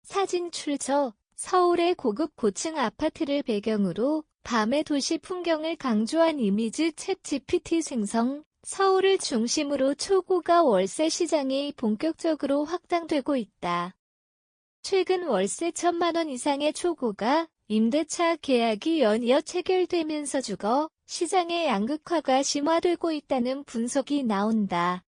사진 출처 서울의 고급 고층 아파트를 배경으로 밤의 도시 풍경을 강조한 이미지 챗GPT 생성. 서울을 중심으로 초고가 월세 시장이 본격적으로 확장되고 있다. 최근 월세 1,000만 원 이상의 초고가 임대차 계약이 연이어 체결되면서 주거 시장의 양극화가 심화되고 있다는 분석이 나온다.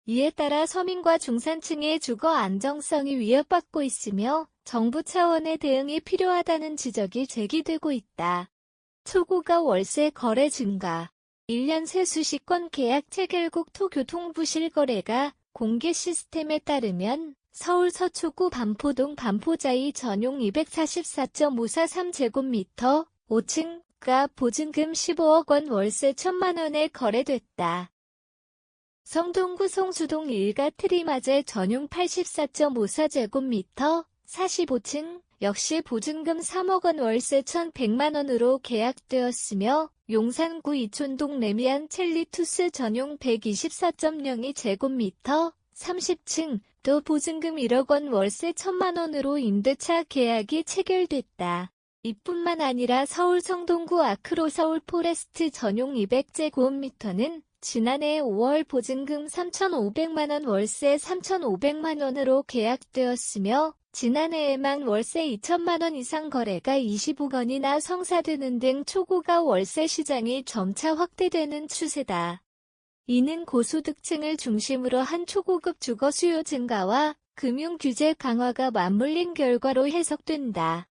이에 따라 서민과 중산층의 주거 안정성이 위협받고 있으며 정부 차원의 대응이 필요하다는 지적이 제기되고 있다. 초고가 월세 거래 증가. 1년 새 수십 건 계약 체결국 토교통부 실거래가 공개 시스템에 따르면 서울 서초구 반포동 반포자이 전용 244.543제곱미터 5층가 보증금 15억 원 월세 1,000만 원에 거래됐다. 성동구 성수동 일가 트리마제 전용 84.54제곱미터 45층 역시 보증금 3억 원 월세 1,100만 원으로 계약되었으며 용산구 이촌동 레미안 첼리투스 전용 124.02제곱미터 30층 또 보증금 1억 원 월세 1,000만 원으로 임대차 계약이 체결됐다. 이뿐만 아니라 서울 성동구 아크로 서울 포레스트 전용 200제곱미터는 지난해 5월 보증금 3,500만 원 월세 3,500만 원으로 계약되었으며 지난해에만 월세 2천만 원 이상 거래가 25건이나 성사되는 등 초고가 월세 시장이 점차 확대되는 추세다. 이는 고소득층을 중심으로 한 초고급 주거 수요 증가와 금융 규제 강화가 맞물린 결과로 해석된다.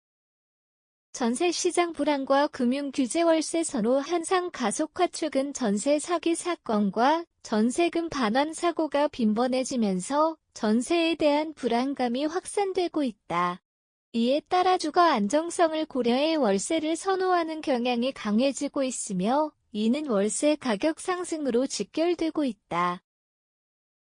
전세 시장 불안과 금융 규제 월세 선호 현상 가속화 최근 전세 사기 사건과 전세금 반환 사고가 빈번해지면서 전세에 대한 불안감이 확산되고 있다. 이에 따라 주거 안정성을 고려해 월세를 선호하는 경향이 강해지고 있으며 이는 월세 가격 상승으로 직결되고 있다.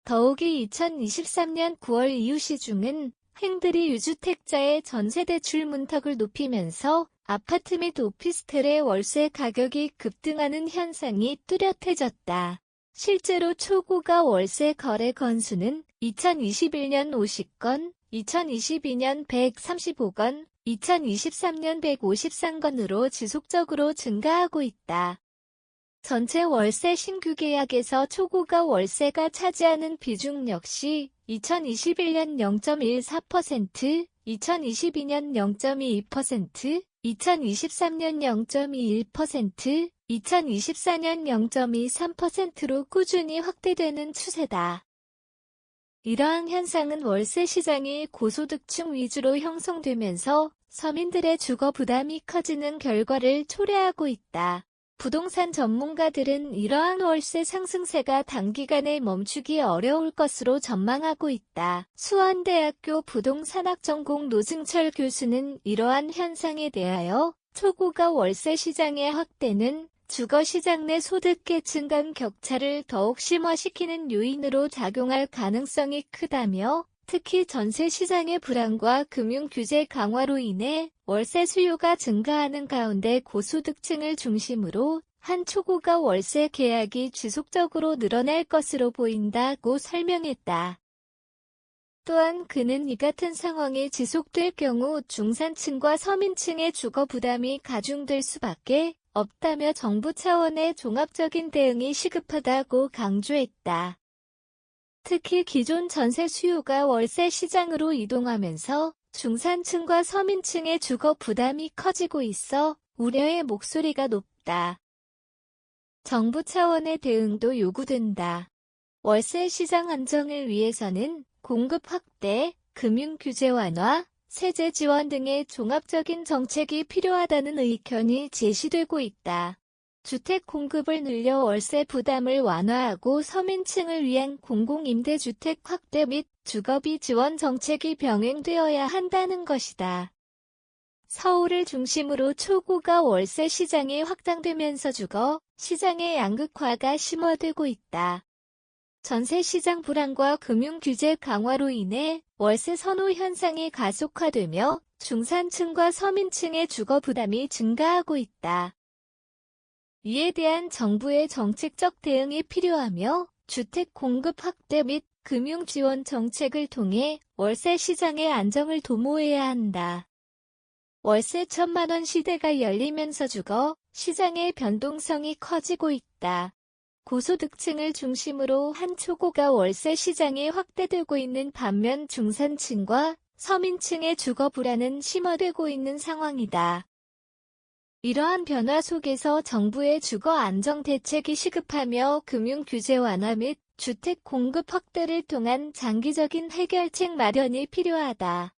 더욱이 2023년 9월 이후 시중은 행들이 유주택자의 전세대출 문턱을 높이면서 아파트 및 오피스텔의 월세 가격이 급등하는 현상이 뚜렷해졌다. 실제로 초고가 월세 거래 건수는 2021년 50건, 2022년 135건, 2023년 153건으로 지속적으로 증가하고 있다. 전체 월세 신규 계약에서 초고가 월세가 차지하는 비중 역시 2021년 0.14%, 2022년 0.22%, 2023년 0.21%, 2024년 0.23%로 꾸준히 확대되는 추세다. 이러한 현상은 월세 시장이 고소득층 위주로 형성되면서 서민들의 주거 부담이 커지는 결과를 초래하고 있다. 부동산 전문가들은 이러한 월세 상승세가 단기간에 멈추기 어려울 것으로 전망하고 있다. 수원대학교 부동산학 전공 노승철 교수는 이러한 현상에 대하여 초고가 월세 시장의 확대는 주거시장 내 소득계층 간 격차를 더욱 심화시키는 요인으로 작용할 가능성이 크다며 특히 전세시장의 불안과 금융규제 강화로 인해 월세 수요가 증가하는 가운데 고소득층을 중심으로 한 초고가 월세 계약이 지속적으로 늘어날 것으로 보인다고 설명했다. 또한 그는 이 같은 상황이 지속될 경우 중산층과 서민층의 주거 부담이 가중될 수밖에 없다며 정부 차원의 종합적인 대응이 시급하다고 강조했다. 특히 기존 전세 수요가 월세 시장으로 이동하면서 중산층과 서민층의 주거 부담이 커지고 있어 우려의 목소리가 높다. 정부 차원의 대응도 요구된다. 월세 시장 안정을 위해서는 공급 확대, 금융 규제 완화, 세제 지원 등의 종합적인 정책이 필요하다는 의견이 제시되고 있다. 주택 공급을 늘려 월세 부담을 완화하고 서민층을 위한 공공임대주택 확대 및 주거비 지원 정책이 병행되어야 한다는 것이다. 서울을 중심으로 초고가 월세 시장이 확장되면서 주거 시장의 양극화가 심화되고 있다. 전세 시장 불안과 금융 규제 강화로 인해 월세 선호 현상이 가속화되며 중산층과 서민층의 주거 부담이 증가하고 있다. 이에 대한 정부의 정책적 대응이 필요하며 주택 공급 확대 및 금융지원 정책을 통해 월세 시장의 안정을 도모해야 한다. 월세 1,000만 원 시대가 열리면서 주거 시장의 변동성이 커지고 있다. 고소득층을 중심으로 한 초고가 월세 시장이 확대되고 있는 반면 중산층과 서민층의 주거 불안은 심화되고 있는 상황이다. 이러한 변화 속에서 정부의 주거 안정 대책이 시급하며 금융 규제 완화 및 주택 공급 확대를 통한 장기적인 해결책 마련이 필요하다.